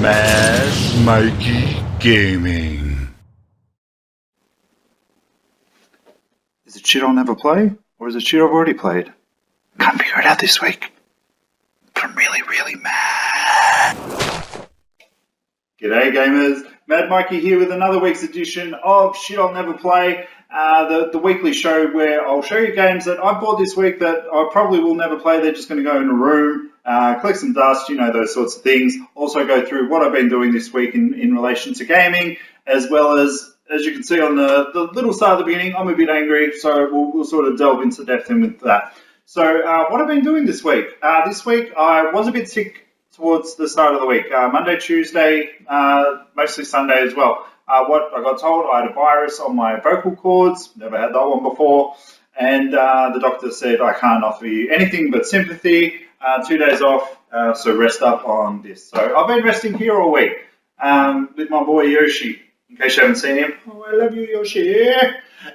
MadMikeey Gaming. Is it shit I'll never play? Or is it shit I've already played? Can't figure it out this week. But I'm really, really mad. G'day gamers, MadMikeey here with another week's edition of Shit I'll Never Play, the weekly show where I'll show you games that I bought this week that I probably will never play. They're just going to go in a room, collect some dust, you know, those sorts of things. Also go through what I've been doing this week in relation to gaming, as well as you can see on the little start at the beginning, I'm a bit angry, so we'll sort of delve into depth in with that. So what I've been doing this week? This week I was a bit sick towards the start of the week, Monday, Tuesday, mostly Sunday as well. What I got told, I had a virus on my vocal cords, never had that one before, and the doctor said I can't offer you anything but sympathy, 2 days off, so rest up on this. So I've been resting here all week with my boy Yoshi, in case you haven't seen him. Oh, I love you, Yoshi.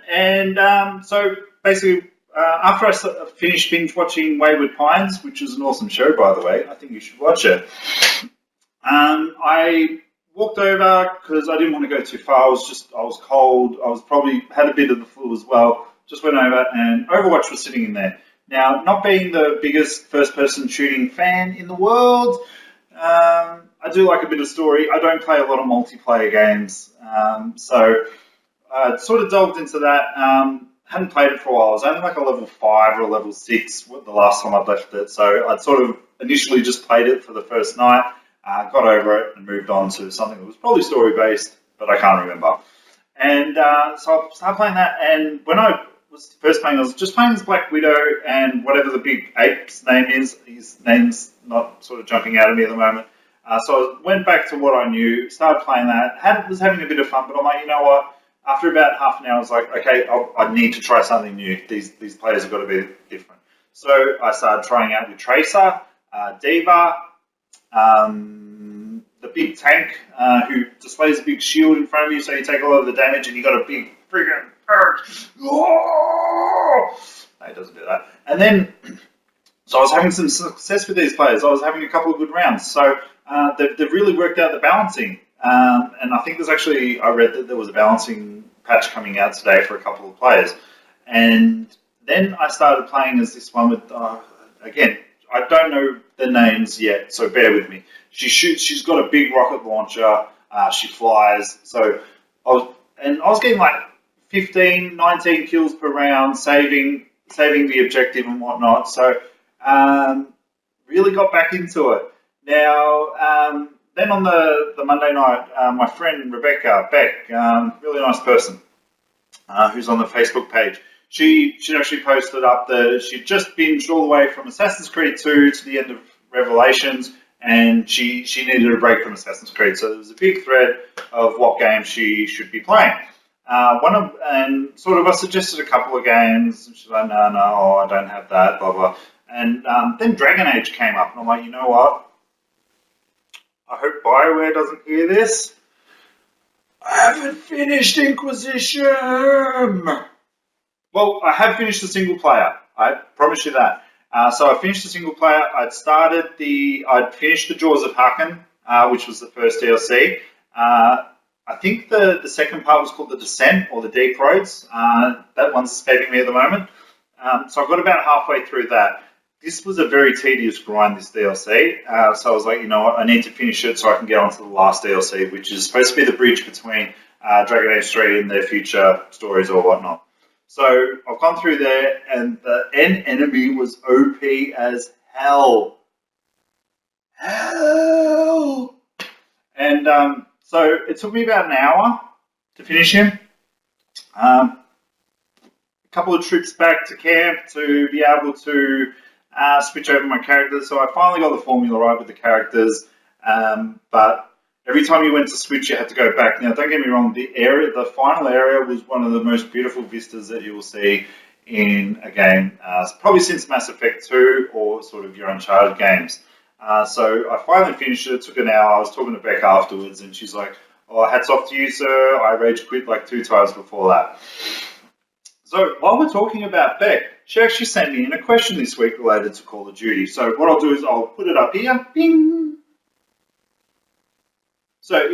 And so basically, after I finished binge watching Wayward Pines, which is an awesome show, by the way, I think you should watch it. I walked over because I didn't want to go too far. I was cold. I was probably had a bit of the flu as well. Just went over and Overwatch was sitting in there. Now, not being the biggest first-person shooting fan in the world, I do like a bit of story. I don't play a lot of multiplayer games, so I sort of delved into that. Hadn't played it for a while. I was only like a level 5 or a level 6 the last time I'd left it. So I'd sort of initially just played it for the first night, got over it and moved on to something that was probably story-based, but I can't remember. And so I started playing that, and when I was first playing, I was just playing as Black Widow and whatever the big ape's name is. His name's not sort of jumping out at me at the moment. So I went back to what I knew, started playing that, was having a bit of fun, but I'm like, you know what? After about half an hour, I was like, okay, I need to try something new. These players have got to be different. So I started trying out with Tracer, Diva, the big tank who displays a big shield in front of you, so you take a lot of the damage, and you got a big friggin' it doesn't do that. And then, so I was having some success with these players. I was having a couple of good rounds. So they've really worked out the balancing. And I think I read that there was a balancing patch coming out today for a couple of players. And then I started playing as this one with, again, I don't know the names yet, so bear with me. She's got a big rocket launcher, she flies. So I was getting like 15, 19 kills per round, saving the objective and whatnot. So really got back into it. Now, then on the Monday night, my friend Rebecca Beck, really nice person, who's on the Facebook page, she actually posted up that she'd just binged all the way from Assassin's Creed 2 to the end of Revelations, and she needed a break from Assassin's Creed. So there was a big thread of what games she should be playing. And sort of I suggested a couple of games, and she's like, no, I don't have that, blah, blah. And then Dragon Age came up, and I'm like, you know what? I hope BioWare doesn't hear this. I haven't finished Inquisition! Well, I have finished the single player. I promise you that. So I finished the single player. I'd finished the Jaws of Hakken, which was the first DLC. I think the second part was called The Descent or The Deep Roads. That one's escaping me at the moment. So I got about halfway through that. This was a very tedious grind, this DLC, so I was like, you know what, I need to finish it so I can get on to the last DLC, which is supposed to be the bridge between Dragon Age 3 and their future stories or whatnot. So I've gone through there, and the end enemy was OP as hell. Hell! And so it took me about an hour to finish him. A couple of trips back to camp to be able to switch over my characters. So I finally got the formula right with the characters, but every time you went to switch, you had to go back. Now, don't get me wrong, the final area was one of the most beautiful vistas that you will see in a game, probably since Mass Effect 2 or sort of your Uncharted games. So I finally finished it. It took an hour. I was talking to Beck afterwards, and she's like, oh, hats off to you, sir. I rage quit like 2 times before that. So while we're talking about Beck, she actually sent me in a question this week related to Call of Duty. So what I'll do is I'll put it up here. Bing!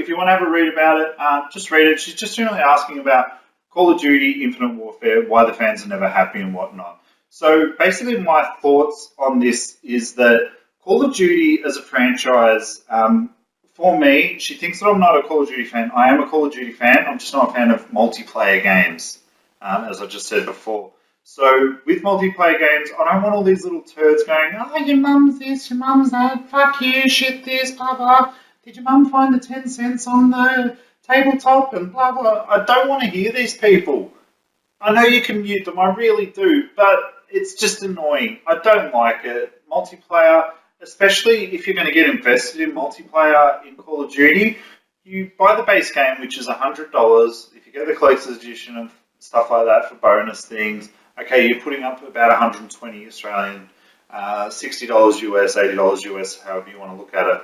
if you want to have a read about it, just read it. She's just generally asking about Call of Duty, Infinite Warfare, why the fans are never happy and whatnot. So basically my thoughts on this is that Call of Duty as a franchise, for me, she thinks that I'm not a Call of Duty fan. I am a Call of Duty fan. I'm just not a fan of multiplayer games, as I just said before. So with multiplayer games, I don't want all these little turds going, oh, your mum's this, your mum's that, fuck you, shit this, blah, blah. Did your mum find the 10 cents on the tabletop and blah, blah. I don't want to hear these people. I know you can mute them, I really do, but it's just annoying. I don't like it. Multiplayer, especially if you're going to get invested in multiplayer in Call of Duty, you buy the base game, which is $100. If you get the collector's edition and stuff like that for bonus things, okay, you're putting up about 120 Australian, $60 US, $80 US, however you want to look at it.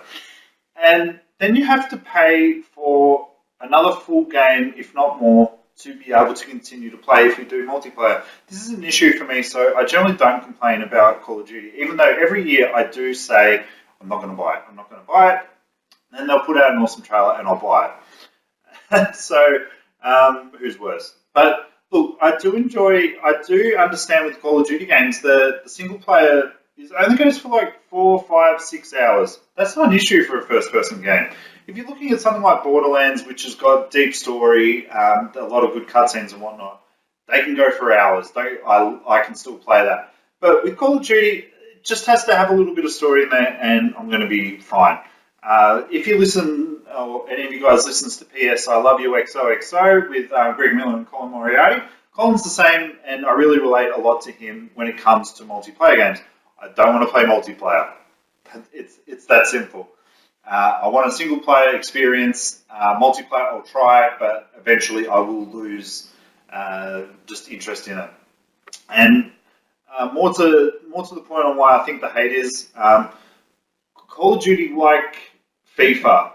And then you have to pay for another full game, if not more, to be able to continue to play if you do multiplayer. This is an issue for me, so I generally don't complain about Call of Duty, even though every year I do say, I'm not going to buy it, I'm not going to buy it. And then they'll put out an awesome trailer and I'll buy it. So, who's worse? But look, I do understand with Call of Duty games, the single player only goes for like 4, 5, 6 hours. That's not an issue for a first-person game. If you're looking at something like Borderlands, which has got deep story, a lot of good cutscenes and whatnot, they can go for hours. I can still play that. But with Call of Duty, it just has to have a little bit of story in there, and I'm going to be fine. If you listen, or any of you guys listens to PS I Love You XOXO with Greg Miller and Colin Moriarty, Colin's the same, and I really relate a lot to him when it comes to multiplayer games. I don't want to play multiplayer. It's that simple. I want a single player experience. Multiplayer I'll try, but eventually I will lose just interest in it. And more to the point on why I think the hate is, Call of Duty, like FIFA,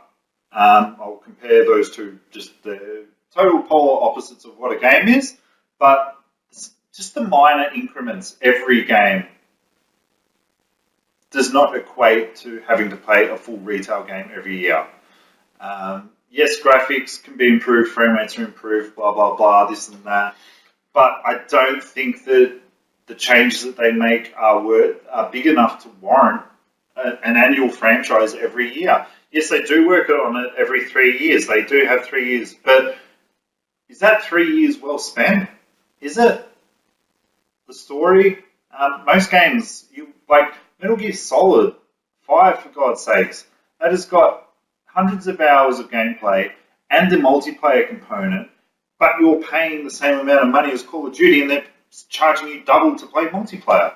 I'll compare those two, just the total polar opposites of what a game is, but just the minor increments every game does not equate to having to play a full retail game every year. Yes, graphics can be improved, frame rates are improved, blah, blah, blah, this and that, but I don't think that the changes that they make are big enough to warrant an annual franchise every year. Yes, they do work on it every 3 years. They do have 3 years, but is that 3 years well spent? Is it? The story? Most games, like Metal Gear Solid 5, for God's sakes, that has got hundreds of hours of gameplay and the multiplayer component, but you're paying the same amount of money as Call of Duty and they're charging you double to play multiplayer.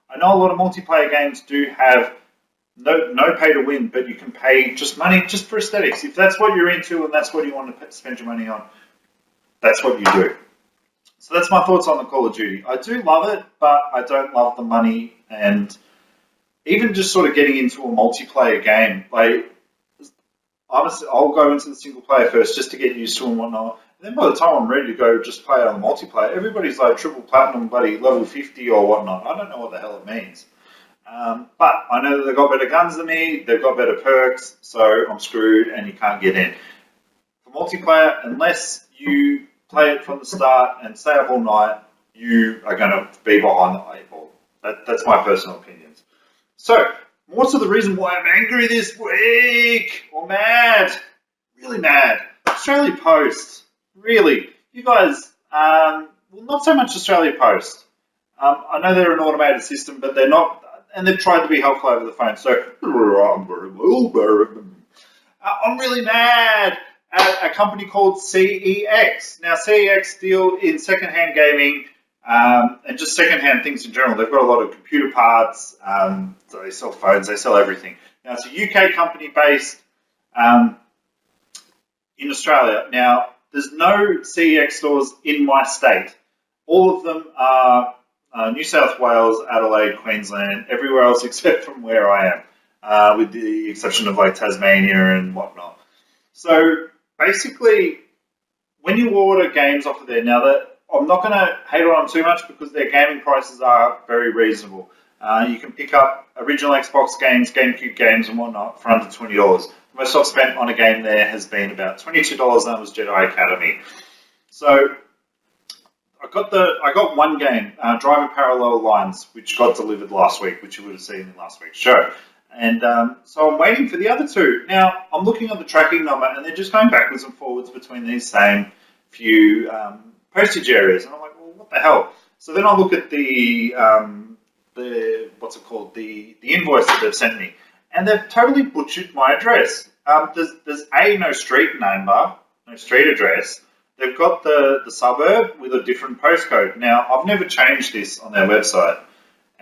I know a lot of multiplayer games do have no pay to win, but you can pay just money just for aesthetics. If that's what you're into and that's what you want to spend your money on, that's what you do. So that's my thoughts on the Call of Duty. I do love it, but I don't love the money, and even just sort of getting into a multiplayer game. Like, honestly, I'll go into the single player first just to get used to and whatnot. And then by the time I'm ready to go just play on the multiplayer, everybody's like triple platinum, buddy, level 50 or whatnot. I don't know what the hell it means. But I know that they've got better guns than me, they've got better perks, so I'm screwed and you can't get in. For multiplayer, unless you play it from the start and stay up all night, you are going to be behind the eight ball. That's my personal opinions. So, more to the reason why I'm angry this week, or mad, really mad. Australia Post, really. You guys, well, not so much Australia Post. I know they're an automated system, but they're not. And they've tried to be helpful over the phone. So, I'm really mad at a company called CEX. Now, CEX deal in secondhand gaming and just secondhand things in general. They've got a lot of computer parts. So they sell phones. They sell everything. Now, it's a UK company based in Australia. Now, there's no CEX stores in my state. All of them are New South Wales, Adelaide, Queensland, everywhere else except from where I am, with the exception of like Tasmania and whatnot. So basically, when you order games off of there, now that I'm not going to hate on them too much because their gaming prices are very reasonable. You can pick up original Xbox games, GameCube games and whatnot for under $20. most I've spent on a game there has been about $22, and that was Jedi Academy. So I got one game, Driver Parallel Lines, which got delivered last week, which you would have seen in last week's show. And so I'm waiting for the other two. Now, I'm looking at the tracking number, and they're just going backwards and forwards between these same few postage areas. And I'm like, well, what the hell? So then I look at the what's it called, the invoice that they've sent me, and they've totally butchered my address. There's no street number, no street address. They've got the suburb with a different postcode. Now, I've never changed this on their website.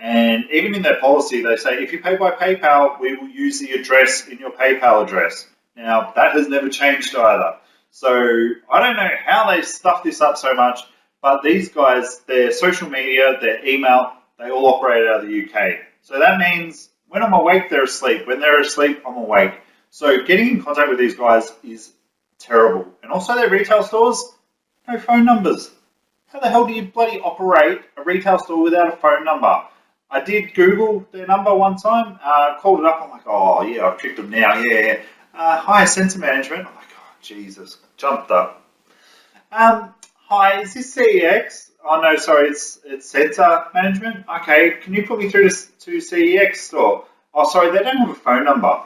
And even in their policy, they say, if you pay by PayPal, we will use the address in your PayPal address. Now, that has never changed either. So I don't know how they stuffed this up so much, but these guys, their social media, their email, they all operate out of the UK. So that means when I'm awake, they're asleep. When they're asleep, I'm awake. So getting in contact with these guys is terrible. And also their retail stores, no phone numbers. How the hell do you bloody operate a retail store without a phone number? I did Google their number one time, called it up. I'm like, oh yeah, I've tricked them now. Yeah. Hi, Centre Management. I'm like, oh Jesus, jumped up. Hi, is this CEX? Oh no, sorry, it's Centre Management. Okay, can you put me through to CEX store? Oh, sorry, they don't have a phone number.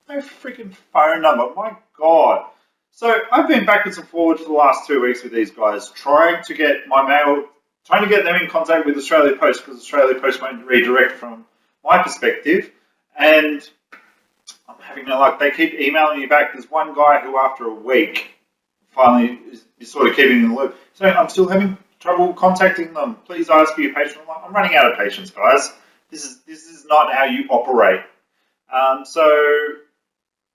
No freaking phone number. My God. So I've been backwards and forwards for the last 2 weeks with these guys, trying to get my mail. Trying to get them in contact with Australia Post, because Australia Post won't redirect from my perspective. And I'm having no luck. They keep emailing me back. There's one guy who, after a week, finally is sort of keeping in the loop. So I'm still having trouble contacting them. Please ask for your patience. I'm running out of patience, guys. This is not how you operate. So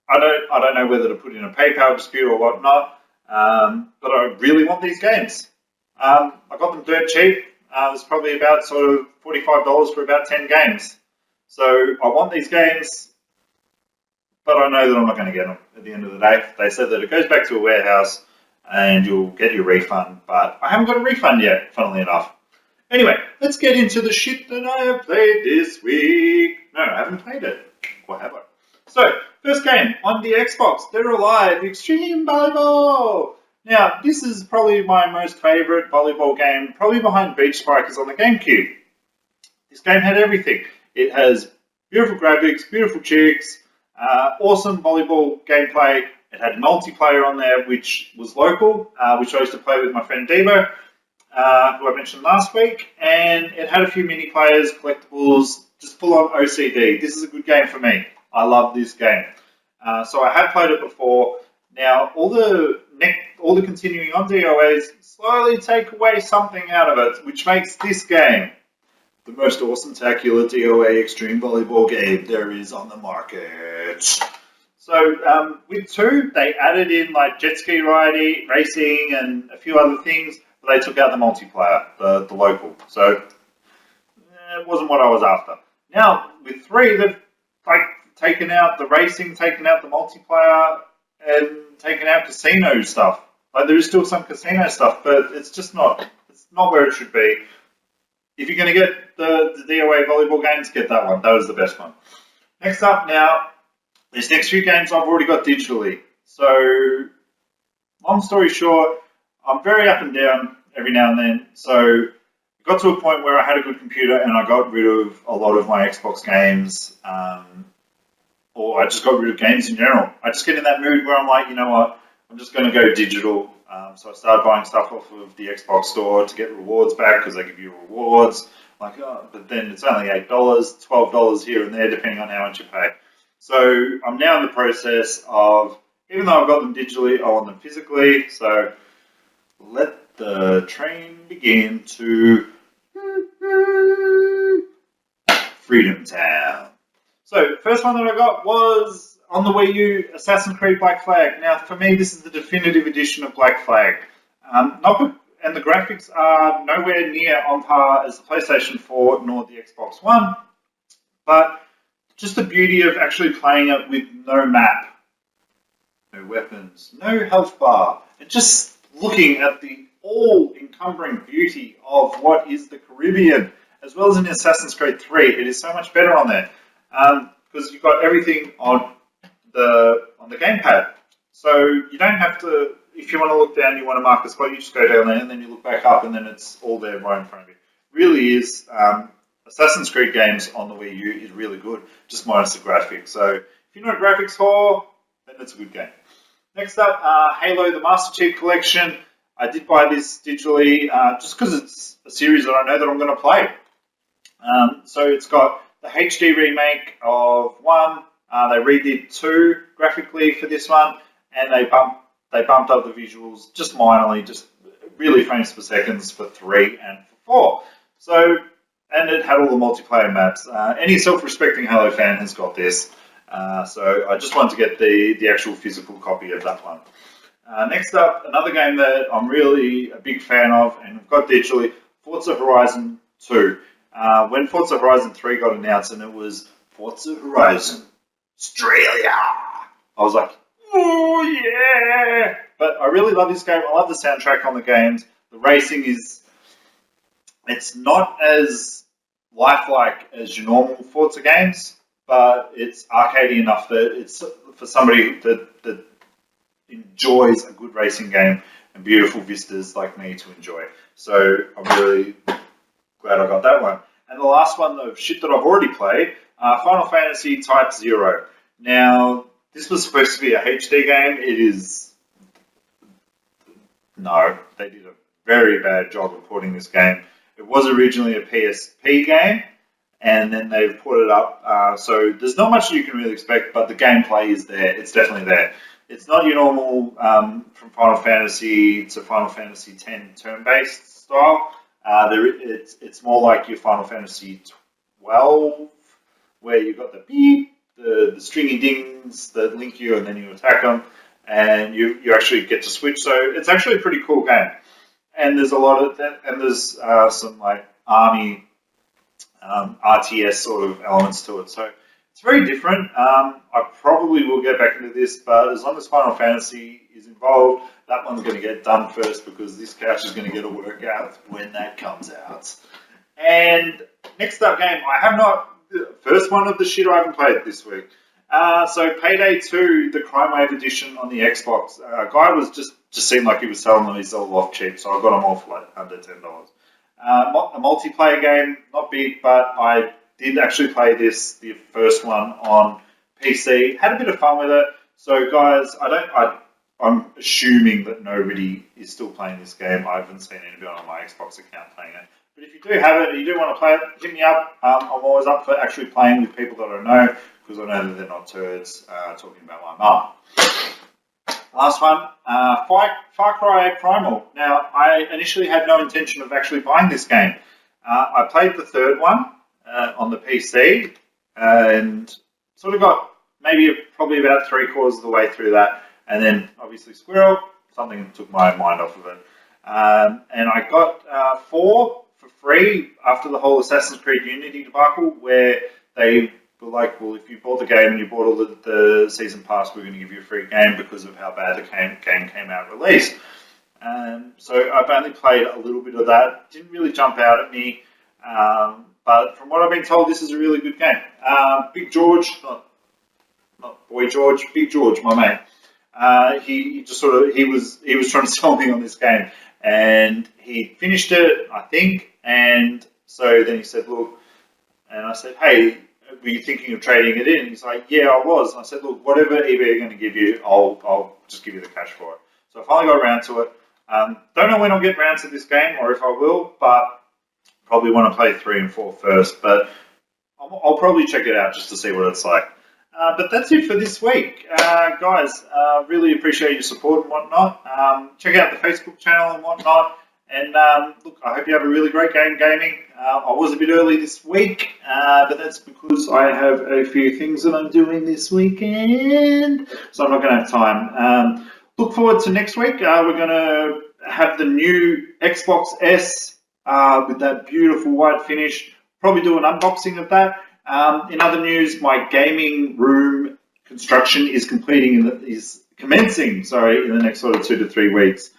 I don't know whether to put in a PayPal dispute or whatnot. But I really want these games. I got them dirt cheap. It was probably about sort of $45 for about 10 games. So I want these games, but I know that I'm not going to get them at the end of the day. They said that it goes back to a warehouse and you'll get your refund, but I haven't got a refund yet, funnily enough. Anyway, let's get into the shit that I have played this week. No, I haven't played it. Or have I? So, first game on the Xbox, Dead or Alive Extreme Volleyball. Now, this is probably my most favourite volleyball game, probably behind Beach Strikers on the GameCube. This game had everything. It has beautiful graphics, beautiful chicks, awesome volleyball gameplay. It had multiplayer on there, which was local, which I used to play with my friend Debo, who I mentioned last week. And it had a few mini players, collectibles, just full on OCD. This is a good game for me. I love this game. So I have played it before. Now, all the continuing on DOAs slowly take away something out of it, which makes this game the most awesome tacular DOA extreme volleyball game there is on the market. So with 2, they added in like jet ski riding, racing, and a few other things, but they took out the multiplayer, the local. So it wasn't what I was after. Now with 3, they've like taken out the racing, taken out the multiplayer, and taken out casino stuff. Like there is still some casino stuff, but it's just not where it should be. If you're going to get the DOA volleyball games, get that one. That was the best one. Next up now, these next few games I've already got digitally. So, long story short, I'm very up and down every now and then. So, it got to a point where I had a good computer and I got rid of a lot of my Xbox games. Or I just got rid of games in general. I just get in that mood where I'm like, you know what, I'm just going to go digital. So I started buying stuff off of the Xbox store to get rewards back because they give you rewards. Like, oh, but then it's only $8, $12 here and there, depending on how much you pay. So I'm now in the process of, even though I've got them digitally, I want them physically. So let the train begin to Freedom Town. So, first one that I got was on the Wii U, Assassin's Creed Black Flag. Now, for me, this is the definitive edition of Black Flag. And the graphics are nowhere near on par as the PlayStation 4 nor the Xbox One. But just the beauty of actually playing it with no map, no weapons, no health bar, and just looking at the all-encumbering beauty of what is the Caribbean, as well as in Assassin's Creed 3. It is so much better on there. Because you've got everything on the gamepad. So you don't have to, if you want to look down, you want to mark a spot, you just go down there and then you look back up and then it's all there right in front of you. Really is, Assassin's Creed games on the Wii U is really good, just minus the graphics. So if you're not a graphics whore, then it's a good game. Next up, Halo the Master Chief Collection. I did buy this digitally just because it's a series that I know that I'm going to play. So it's got the HD remake of 1. They redid 2 graphically for this one, and they bumped up the visuals just minorly, just really frames per seconds for 3 and for 4. So, and it had all the multiplayer maps. Any self-respecting Halo fan has got this. So I just wanted to get the actual physical copy of that one. Next up, another game that I'm really a big fan of and I've got digitally, Forza Horizon 2. When Forza Horizon 3 got announced and it was Forza Horizon Australia, I was like, oh yeah! But I really love this game. I love the soundtrack on the games. The racing it's not as lifelike as your normal Forza games, but it's arcadey enough that it's for somebody that enjoys a good racing game and beautiful vistas like me to enjoy. So I'm really glad I got that one. And the last one of shit that I've already played, Final Fantasy Type 0. Now, this was supposed to be a HD game. It is... No, they did a very bad job of porting this game. It was originally a PSP game, and then they've put it up. So there's not much you can really expect, but the gameplay is there. It's definitely there. It's not your normal from Final Fantasy to Final Fantasy X turn-based style. It's more like your Final Fantasy 12, where you've got the beep, the stringy dings that link you, and then you attack them, and you actually get to switch. So it's actually a pretty cool game. And there's a lot of that, and there's some like army RTS sort of elements to it. So it's very different. I probably will get back into this, but as long as Final Fantasy is involved, that one's going to get done first because this couch is going to get a workout when that comes out. And next up game, I have not, the first one of the shit I haven't played this week. So Payday 2, the Crime Wave edition on the Xbox. Guy was just seemed like he was selling them. He's all off cheap, so I got them all for like under $10. A multiplayer game, not big, but I did actually play this, the first one on PC. Had a bit of fun with it. So guys, I'm assuming that nobody is still playing this game. I haven't seen anybody on my Xbox account playing it. But if you do have it and you do want to play it, hit me up. I'm always up for actually playing with people that I know, because I know that they're not turds talking about my mum. Last one, Far Cry Primal. Now, I initially had no intention of actually buying this game. I played the third one on the PC and sort of got probably about 3/4 of the way through that. And then, obviously, Squirrel, something took my mind off of it. And I got 4 for free after the whole Assassin's Creed Unity debacle, where they were like, well, if you bought the game and you bought all the season pass, we're going to give you a free game because of how bad the game came out released. So I've only played a little bit of that. Didn't really jump out at me. But from what I've been told, this is a really good game. Big George, not Boy George, Big George, my mate. He just he was trying to sell me on this game, and he finished it, I think. And so then he said, look, and I said, hey, were you thinking of trading it in? He's like, yeah, I was. And I said, look, whatever eBay are going to give you, I'll just give you the cash for it. So I finally got around to it. Don't know when I'll get around to this game or if I will, but probably want to play 3 and 4 first. But I'll probably check it out just to see what it's like. But that's it for this week. Guys, really appreciate your support and whatnot. Check out the Facebook channel and whatnot. And look, I hope you have a really great game gaming. I was a bit early this week, but that's because I have a few things that I'm doing this weekend, so I'm not going to have time. Look forward to next week. We're going to have the new Xbox S with that beautiful white finish. Probably do an unboxing of that. In other news, my gaming room construction is commencing in the next sort of 2 to 3 weeks.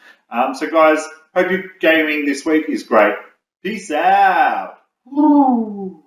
So guys, hope your gaming this week is great. Peace out. Woo.